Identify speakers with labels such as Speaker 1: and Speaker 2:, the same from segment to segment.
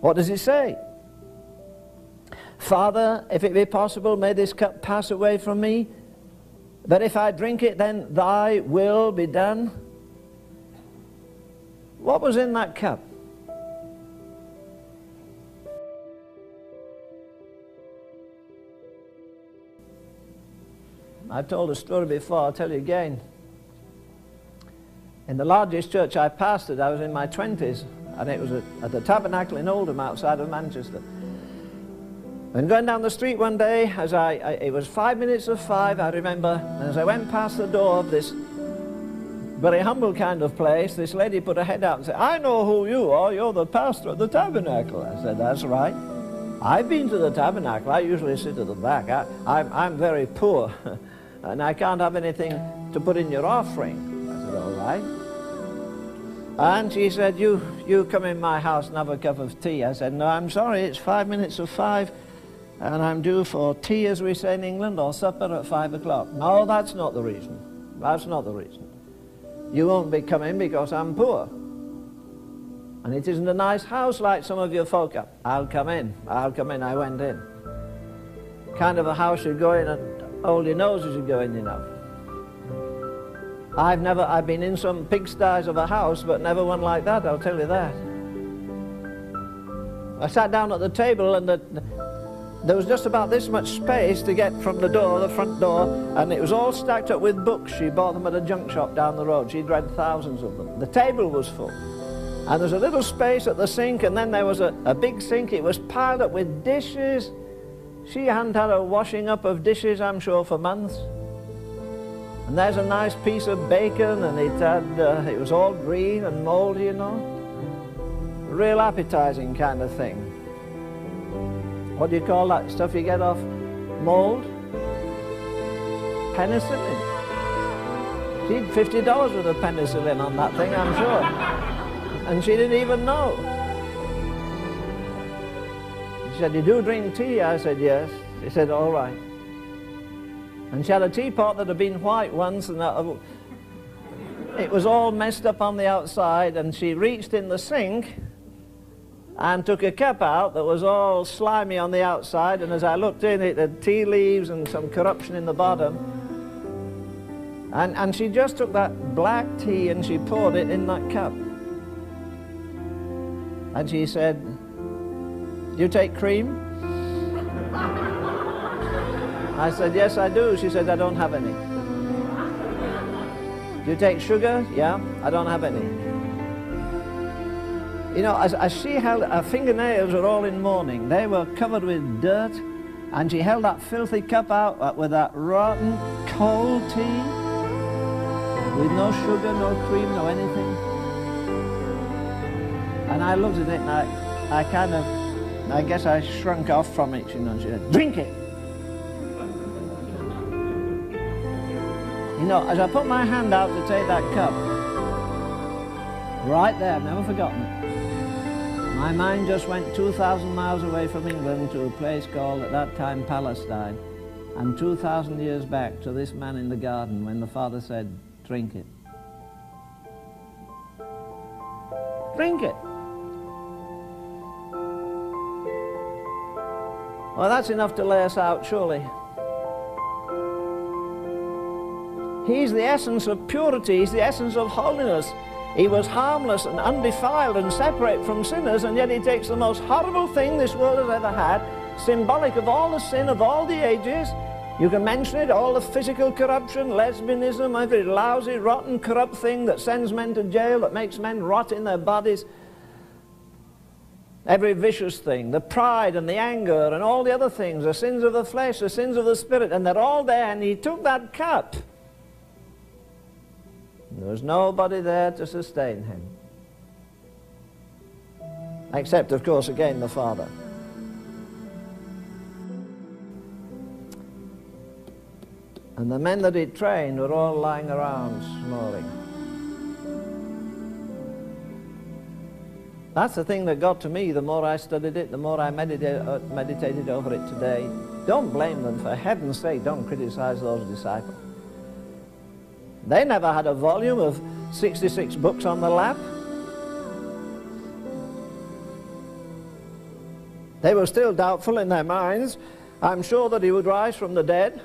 Speaker 1: What does it say? Father, if it be possible, may this cup pass away from me, but if I drink it, then thy will be done. What was in that cup? I've told a story before, I'll tell you again. In the largest church I pastored, I was in my 20s, and it was at the Tabernacle in Oldham outside of Manchester. And going down the street one day, it was 5 minutes of 5, I remember, and as I went past the door of this very humble kind of place, this lady put her head out and said, I know who you are, you're the pastor at the Tabernacle. I said, that's right. I've been to the Tabernacle, I usually sit at the back. I'm very poor, and I can't have anything to put in your offering. I said, all right. And she said, you come in my house and have a cup of tea. I said, no, I'm sorry, it's 5 minutes of 5, and I'm due for tea, as we say in England, or supper at 5 o'clock. No, that's not the reason. That's not the reason. You won't be coming because I'm poor. And it isn't a nice house like some of your folk are. I'll come in. I'll come in. I went in. Kind of a house you go in and hold your nose as you go in, you know. I've been in some pigsties of a house, but never one like that, I'll tell you that. I sat down at the table, and there was just about this much space to get from the door, the front door, and it was all stacked up with books. She bought them at a junk shop down the road. She'd read thousands of them. The table was full. And there's a little space at the sink, and then there was a big sink. It was piled up with dishes. She hadn't had a washing up of dishes, I'm sure, for months. And there's a nice piece of bacon, and it was all green and mouldy, you know. Real appetizing kind of thing. What do you call that stuff you get off mold? Penicillin. She'd $50 worth of penicillin on that thing, I'm sure. And she didn't even know. She said, you do drink tea? I said, yes. She said, all right. And she had a teapot that had been white once, and it was all messed up on the outside, and she reached in the sink and took a cup out that was all slimy on the outside, and as I looked in, it had tea leaves and some corruption in the bottom. And she just took that black tea and she poured it in that cup. And she said, do you take cream? I said, yes, I do. She said, I don't have any. Do you take sugar? Yeah, I don't have any. You know, as she held, her fingernails were all in mourning. They were covered with dirt, and she held that filthy cup out with that rotten, cold tea, with no sugar, no cream, no anything. And I looked at it, and I guess I shrunk off from it, you know. She said, drink it. You know, as I put my hand out to take that cup, right there, I've never forgotten it, my mind just went 2,000 miles away from England to a place called, at that time, Palestine, and 2,000 years back to this man in the garden when the Father said, drink it. Drink it. Well, that's enough to lay us out, surely. He's the essence of purity. He's the essence of holiness. He was harmless and undefiled and separate from sinners, and yet he takes the most horrible thing this world has ever had, symbolic of all the sin of all the ages. You can mention it, all the physical corruption, lesbianism, every lousy, rotten, corrupt thing that sends men to jail, that makes men rot in their bodies. Every vicious thing, the pride and the anger and all the other things, the sins of the flesh, the sins of the spirit, and they're all there, and he took that cup. There was nobody there to sustain him. Except, of course, again, the Father. And the men that he trained were all lying around snoring. That's the thing that got to me the more I studied it, the more I meditated over it today. Don't blame them, for heaven's sake, don't criticize those disciples. They never had a volume of 66 books on the lap. They were still doubtful in their minds. I'm sure that he would rise from the dead.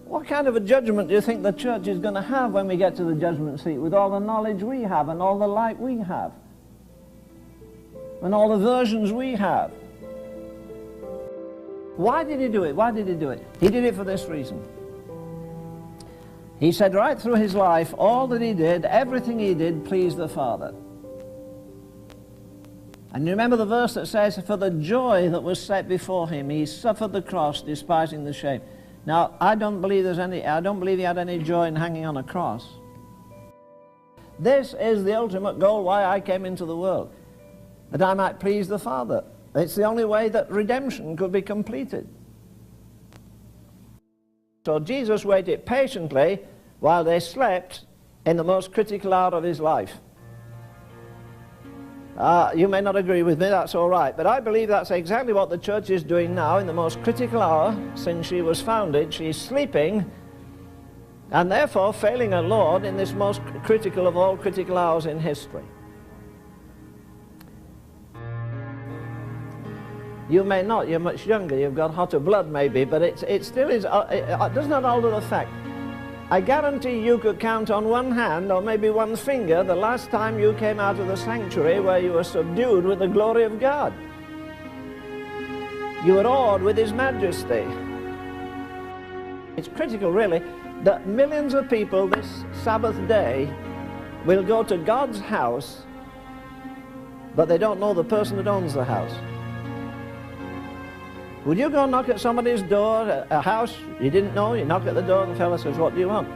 Speaker 1: What kind of a judgment do you think the church is going to have when we get to the judgment seat, with all the knowledge we have and all the light we have and all the versions we have? Why did he do it? Why did he do it? He did it for this reason. He said right through his life, all that he did, everything he did, pleased the Father. And you remember the verse that says, for the joy that was set before him, he suffered the cross, despising the shame. Now, I don't believe he had any joy in hanging on a cross. This is the ultimate goal why I came into the world, that I might please the Father. It's the only way that redemption could be completed. So Jesus waited patiently while they slept in the most critical hour of his life. You may not agree with me, that's all right, but I believe that's exactly what the church is doing now in the most critical hour since she was founded. She's sleeping and therefore failing her Lord in this most critical of all critical hours in history. You may not, you're much younger, you've got hotter blood maybe, but it still is, it does not alter the fact. I guarantee you could count on one hand or maybe one finger the last time you came out of the sanctuary where you were subdued with the glory of God. You were awed with his majesty. It's critical really that millions of people this Sabbath day will go to God's house, but they don't know the person that owns the house. Would you go knock at somebody's door, a house you didn't know? You knock at the door and the fellow says, what do you want?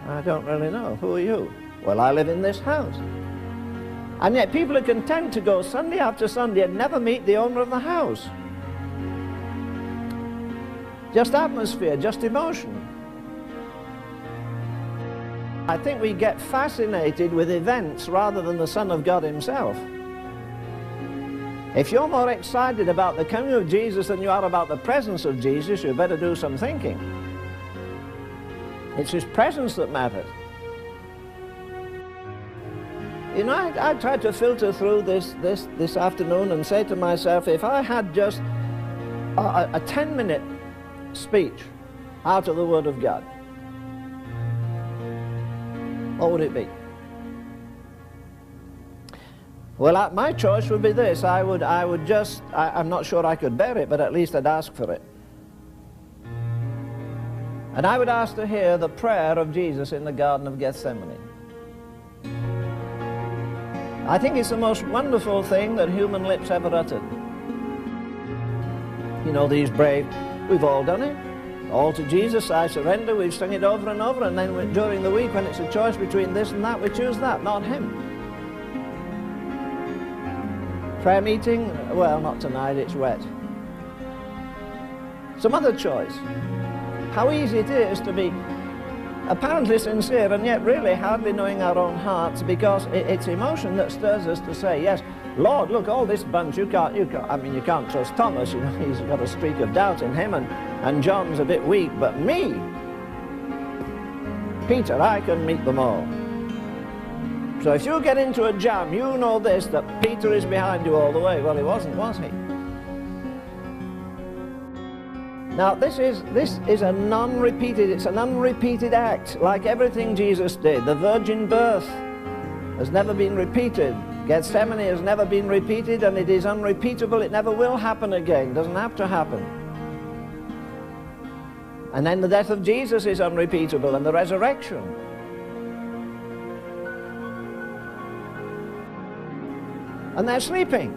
Speaker 1: I don't really know. Who are you? Well, I live in this house. And yet people are content to go Sunday after Sunday and never meet the owner of the house. Just atmosphere, just emotion. I think we get fascinated with events rather than the Son of God himself. If you're more excited about the coming of Jesus than you are about the presence of Jesus, you better do some thinking. It's his presence that matters. You know, I tried to filter through this afternoon and say to myself, if I had just a 10-minute speech out of the Word of God, what would it be? Well, my choice would be this. I'm not sure I could bear it, but at least I'd ask for it. And I would ask to hear the prayer of Jesus in the Garden of Gethsemane. I think it's the most wonderful thing that human lips ever uttered. You know, these brave, we've all done it. All to Jesus, I surrender. We've sung it over and over, and then during the week when it's a choice between this and that, we choose that, not him. Prayer meeting? Well, not tonight, it's wet. Some other choice. How easy it is to be apparently sincere and yet really hardly knowing our own hearts, because it's emotion that stirs us to say, yes, Lord, look, all this bunch, you can't trust Thomas, you know, he's got a streak of doubt in him, and John's a bit weak, but me, Peter, I can meet them all. So if you get into a jam, you know this, that Peter is behind you all the way. Well, he wasn't, was he? Now, this is a non-repeated, it's an unrepeated act, like everything Jesus did. The virgin birth has never been repeated. Gethsemane has never been repeated, and it is unrepeatable. It never will happen again. It doesn't have to happen. And then the death of Jesus is unrepeatable, and the resurrection. And they're sleeping.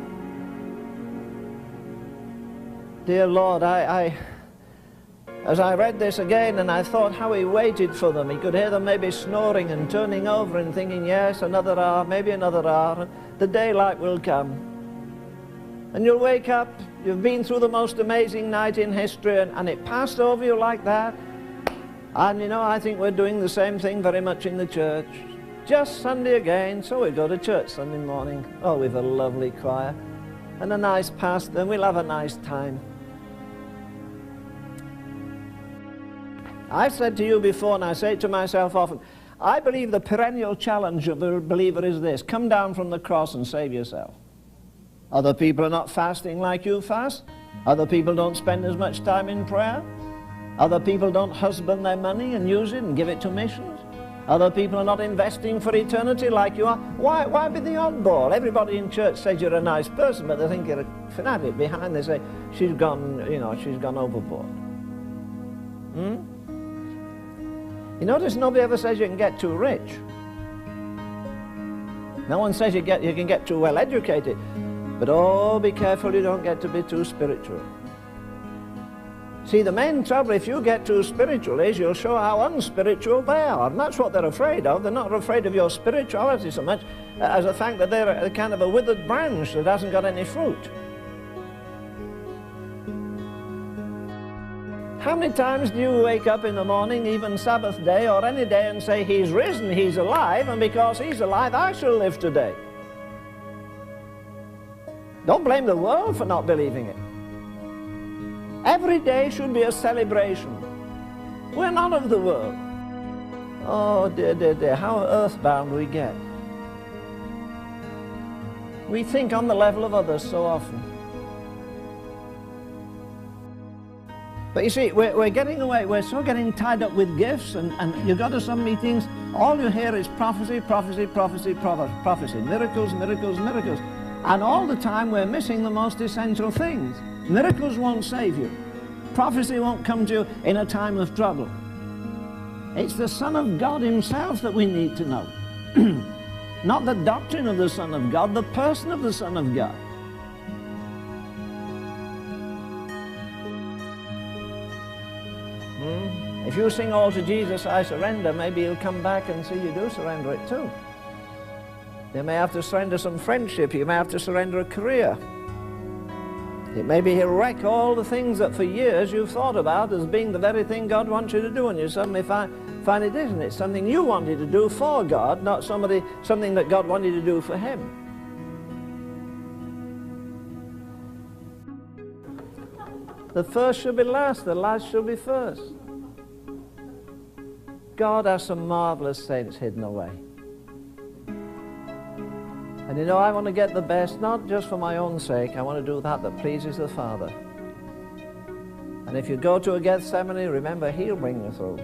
Speaker 1: Dear Lord, as I read this again and I thought how he waited for them, he could hear them maybe snoring and turning over and thinking, yes, another hour, maybe another hour, and the daylight will come. And you'll wake up, you've been through the most amazing night in history, and it passed over you like that. And you know, I think we're doing the same thing very much in the church. Just Sunday again, so we go to church Sunday morning. Oh, we've a lovely choir and a nice pastor, and we'll have a nice time. I've said to you before, and I say it to myself often, I believe the perennial challenge of the believer is this: come down from the cross and save yourself. Other people are not fasting like you fast. Other people don't spend as much time in prayer. Other people don't husband their money and use it and give it to missions. Other people are not investing for eternity like you are. Why be the oddball? Everybody in church says you're a nice person, but they think you're a fanatic. Behind they say, she's gone, she's gone overboard. You notice nobody ever says you can get too rich. No one says you can get too well educated. But oh, be careful you don't get to be too spiritual. See, the main trouble if you get too spiritual is you'll show how unspiritual they are. And that's what they're afraid of. They're not afraid of your spirituality so much as the fact that they're a kind of a withered branch that hasn't got any fruit. How many times do you wake up in the morning, even Sabbath day or any day, and say, he's risen, he's alive, and because he's alive, I shall live today? Don't blame the world for not believing it. Every day should be a celebration. We're not of the world. Oh dear, dear, dear, how earthbound we get. We think on the level of others so often. But you see, we're getting away, we're so getting tied up with gifts, and you go to some meetings, all you hear is prophecy, prophecy, prophecy, prophecy, miracles, miracles, miracles. And all the time we're missing the most essential things. Miracles won't save you. Prophecy won't come to you in a time of trouble. It's the Son of God himself that we need to know. Not the doctrine of the Son of God, the person of the Son of God. If you sing all to Jesus, I surrender, maybe he'll come back and see you do surrender it too. You may have to surrender some friendship, you may have to surrender a career. It may be he'll wreck all the things that for years you've thought about as being the very thing God wants you to do, and you suddenly find it isn't. It's something you wanted to do for God, not something that God wanted to do for him. The first shall be last, the last shall be first. God has some marvelous saints hidden away. And you know, I want to get the best, not just for my own sake. I want to do that pleases the Father. And if you go to a Gethsemane, remember, he'll bring you through.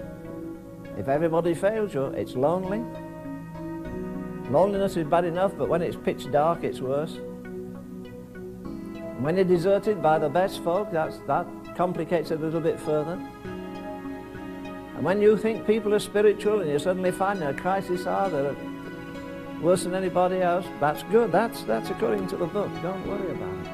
Speaker 1: If everybody fails you, it's lonely. Loneliness is bad enough, but when it's pitch dark, it's worse. And when you're deserted by the best folk, that complicates it a little bit further. And when you think people are spiritual and you suddenly find in a crisis hour that are worse than anybody else, that's good. That's according to the book. Don't worry about it.